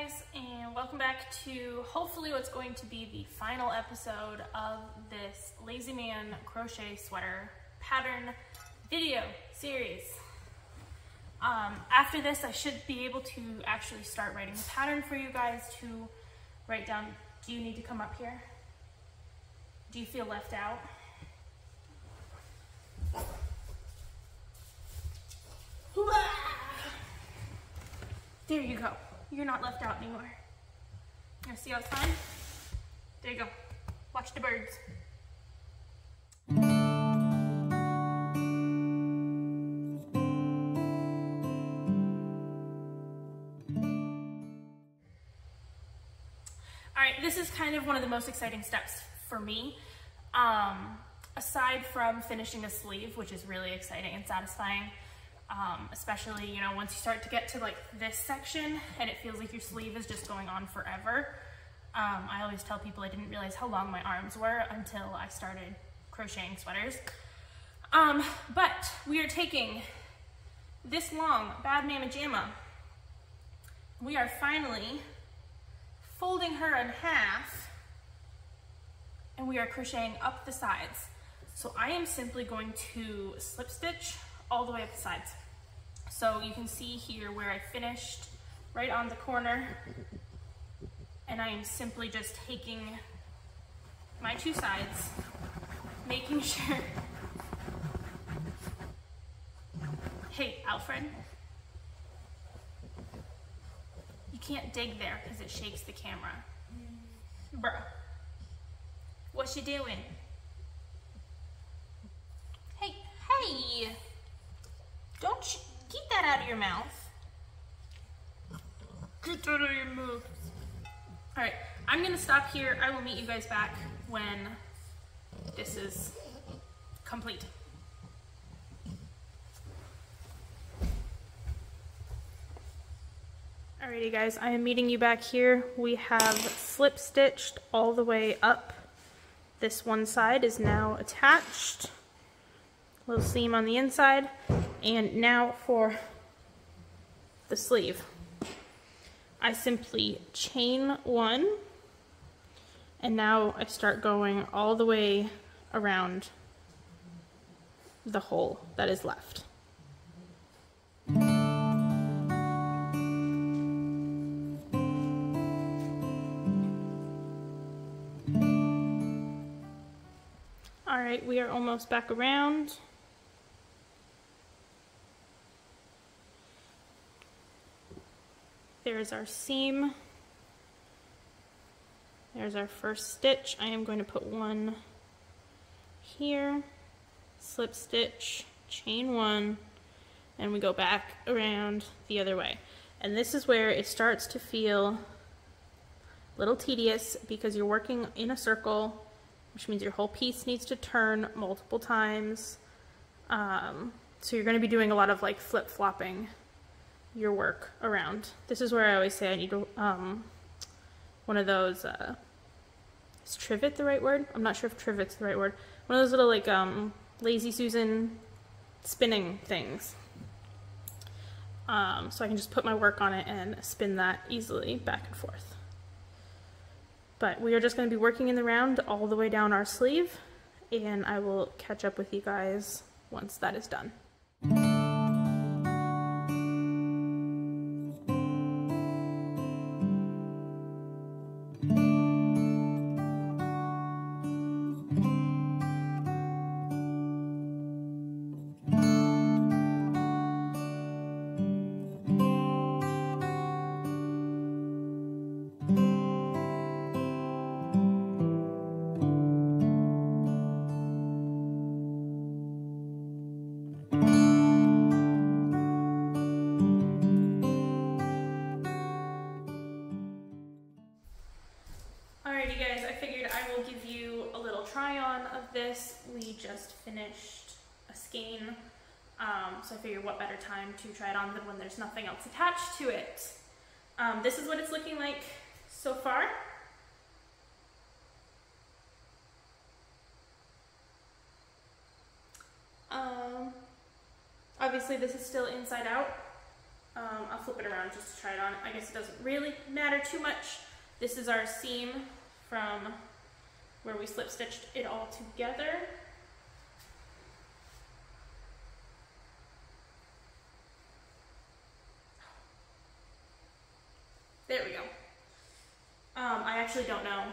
guys, and welcome back to hopefully what's going to be the final episode of this Lazy Man crochet sweater pattern video series. After this, I should be able to actually start writing the pattern for you guys to write down. Do you need to come up here? Do you feel left out? There you go. You're not left out anymore. You see how it's fine? There you go. Watch the birds. All right, this is kind of one of the most exciting steps for me. Aside from finishing a sleeve, which is really exciting and satisfying. Especially, you know, once you start to get to like this section and it feels like your sleeve is just going on forever. I always tell people I didn't realize how long my arms were until I started crocheting sweaters. But we are taking this long Bad Mama Jamma. We are finally folding her in half and we are crocheting up the sides. So I am simply going to slip stitch all the way up the sides. So you can see here where I finished right on the corner, and I am simply just taking my two sides, making sure. Hey, Alfred, you can't dig there because it shakes the camera. Bruh, what you doing? Hey! Don't you keep that out of your mouth. Get that out of your mouth. All right, I'm gonna stop here. I will meet you guys back when this is complete. Alrighty guys, I am meeting you back here. We have slip stitched all the way up. This one side is now attached. Little seam on the inside, and now for the sleeve. I simply chain one, and now I start going all the way around the hole that is left. All right, we are almost back around. There's our seam. There's our first stitch. I am going to put one here, slip stitch, chain one, and we go back around the other way. And this is where it starts to feel a little tedious because you're working in a circle, which means your whole piece needs to turn multiple times. So you're going to be doing a lot of like flip-flopping your work around. This is where I always say I need one of those, is trivet the right word? I'm not sure if trivet's the right word. One of those little like Lazy Susan spinning things. So I can just put my work on it and spin that easily back and forth. But we are just going to be working in the round all the way down our sleeve, and I will catch up with you guys once that is done. Alrighty guys, I figured I will give you a little try on of this. We just finished a skein, so I figured what better time to try it on than when there's nothing else attached to it. This is what it's looking like so far. Obviously this is still inside out, I'll flip it around just to try it on. I guess it doesn't really matter too much. This is our seam from where we slip stitched it all together. There we go. I actually don't know.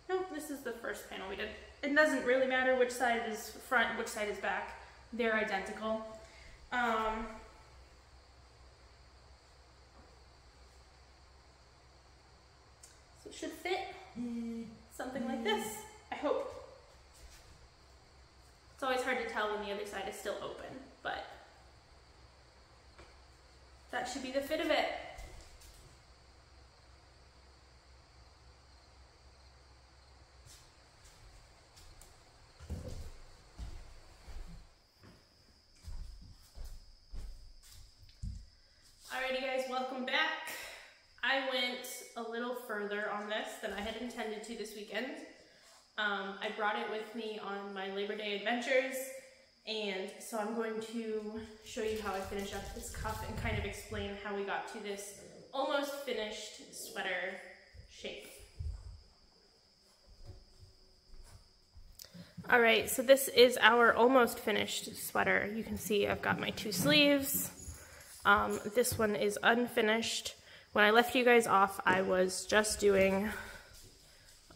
Nope, this is the first panel we did. It doesn't really matter which side is front, which side is back. They're identical. So it should fit something like this, I hope. It's always hard to tell when the other side is still open, but that should be the fit of it. Alrighty guys, welcome back. I went a little further on this than I had intended to this weekend. I brought it with me on my Labor Day adventures, and so I'm going to show you how I finish up this cuff and kind of explain how we got to this almost finished sweater shape. Alright, so this is our almost finished sweater. You can see I've got my two sleeves. This one is unfinished. When I left you guys off, I was just doing,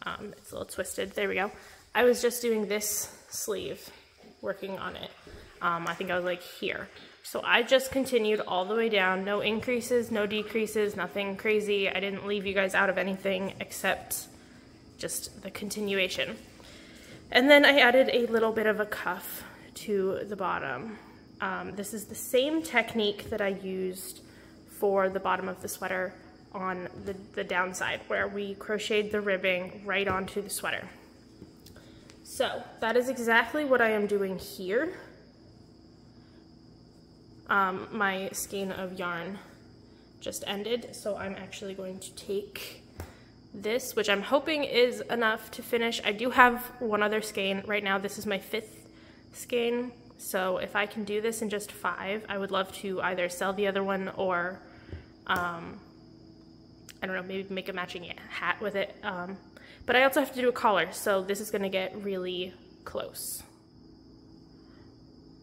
it's a little twisted, there we go. I was just doing this sleeve, working on it. I think I was like here. So I just continued all the way down, no increases, no decreases, nothing crazy. I didn't leave you guys out of anything except just the continuation. And then I added a little bit of a cuff to the bottom. This is the same technique that I used for the bottom of the sweater on the downside, where we crocheted the ribbing right onto the sweater. So that is exactly what I am doing here. My skein of yarn just ended, so I'm actually going to take this, which I'm hoping is enough to finish. I do have one other skein right now. This is my 5th skein. So if I can do this in just 5, I would love to either sell the other one or, I don't know, maybe make a matching hat with it. But I also have to do a collar, so this is gonna get really close.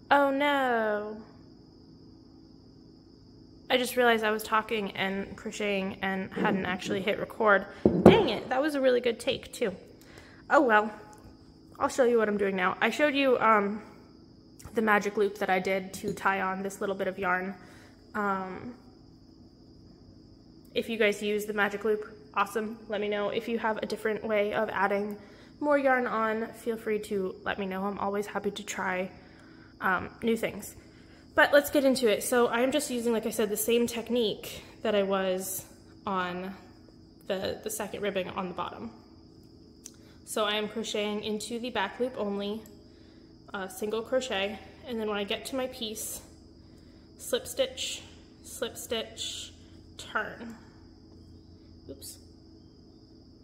Oh no. I just realized I was talking and crocheting and hadn't actually hit record. Dang it, that was a really good take too. Oh well, I'll show you what I'm doing now. I showed you, the magic loop that I did to tie on this little bit of yarn. If you guys use the magic loop, awesome, let me know. If you have a different way of adding more yarn on, feel free to let me know. I'm always happy to try new things. But let's get into it. So I'm just using, like I said, the same technique that I was on the second ribbing on the bottom. So I am crocheting into the back loop only, single crochet, and then when I get to my piece, slip stitch, turn, oops,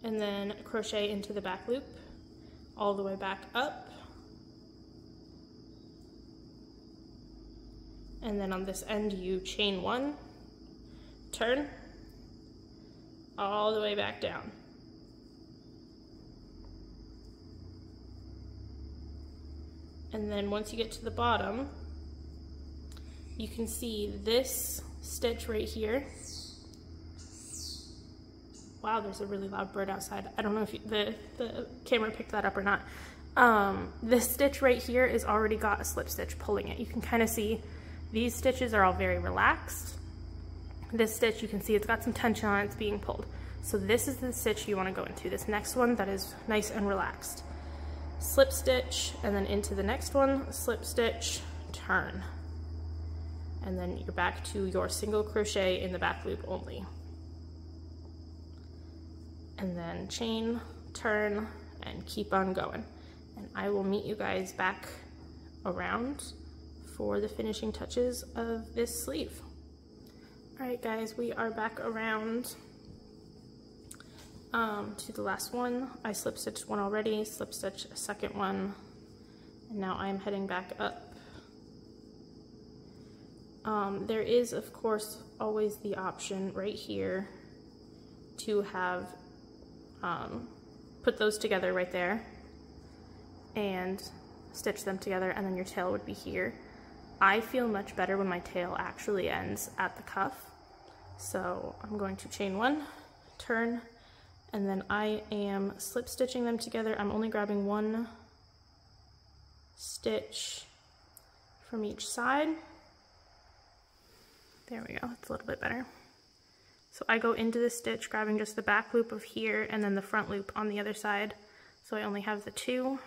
and then crochet into the back loop all the way back up, and then on this end you chain 1, turn, all the way back down. And then once you get to the bottom, you can see this stitch right here. Wow, there's a really loud bird outside. I don't know if the camera picked that up or not. This stitch right here is already got a slip stitch pulling it. You can kind of see these stitches are all very relaxed. This stitch, you can see it's got some tension on it, it's being pulled. So this is the stitch you want to go into, this next one that is nice and relaxed. Slip stitch, and then into the next one, slip stitch, turn. And then you're back to your single crochet in the back loop only. And then chain, turn, and keep on going. And I will meet you guys back around for the finishing touches of this sleeve. All right guys, we are back around to the last one. I slip stitched one already, slip stitch a second one, and now I'm heading back up. There is, of course, always the option right here to have put those together right there and stitch them together, and then your tail would be here. I feel much better when my tail actually ends at the cuff. So I'm going to chain one, turn, and then I am slip stitching them together. I'm only grabbing one stitch from each side. There we go, it's a little bit better. So I go into the stitch grabbing just the back loop of here and then the front loop on the other side. So I only have the two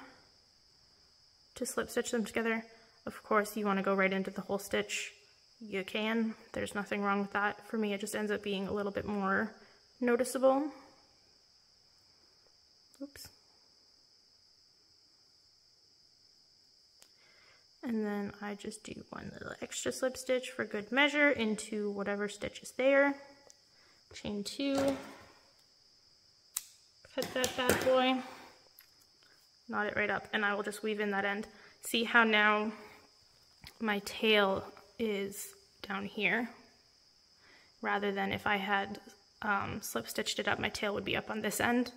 to slip stitch them together. Of course, you want to go right into the whole stitch. You can, there's nothing wrong with that. For me, it just ends up being a little bit more noticeable. Oops. And then I just do one little extra slip stitch for good measure into whatever stitch is there. Chain two, cut that bad boy, knot it right up, and I will just weave in that end. See how now my tail is down here, rather than if I had slip stitched it up, my tail would be up on this end.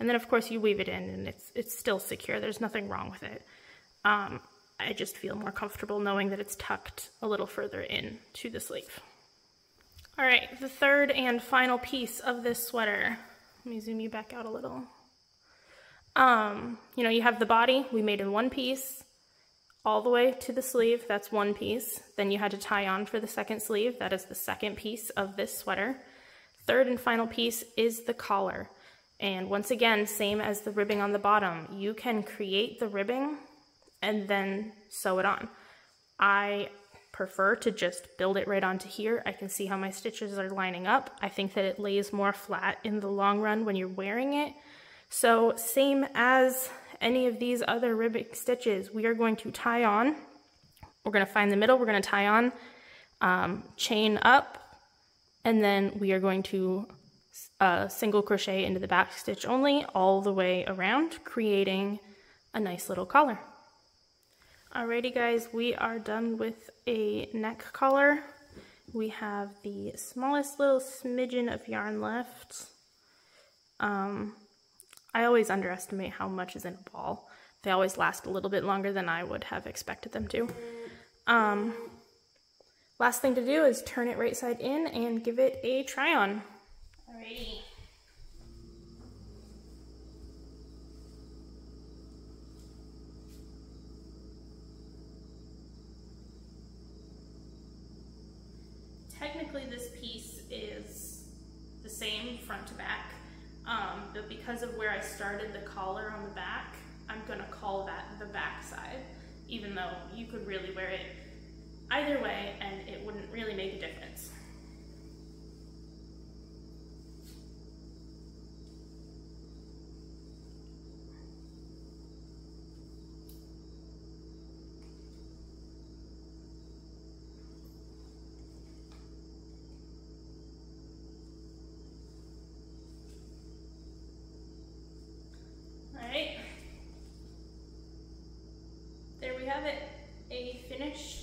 And then of course you weave it in and it's still secure, there's nothing wrong with it. I just feel more comfortable knowing that it's tucked a little further in to the sleeve. All right, the third and final piece of this sweater. Let me zoom you back out a little. You know, you have the body we made in one piece all the way to the sleeve, that's one piece. Then you had to tie on for the second sleeve, that is the second piece of this sweater. Third and final piece is the collar. And once again, same as the ribbing on the bottom, you can create the ribbing and then sew it on. I prefer to just build it right onto here. I can see how my stitches are lining up. I think that it lays more flat in the long run when you're wearing it. So same as any of these other ribbing stitches, we are going to tie on. We're going to find the middle, we're going to tie on, chain up, and then we are going to single crochet into the back stitch only all the way around, creating a nice little collar. Alrighty guys, we are done with a neck collar. We have the smallest little smidgen of yarn left. I always underestimate how much is in a ball. They always last a little bit longer than I would have expected them to. Last thing to do is turn it right side in and give it a try on. Alrighty. Technically this piece is the same front to back, but because of where I started the collar on the back, I'm gonna call that the back side, even though you could really wear it either way and it wouldn't really make a difference. There we have it, a finished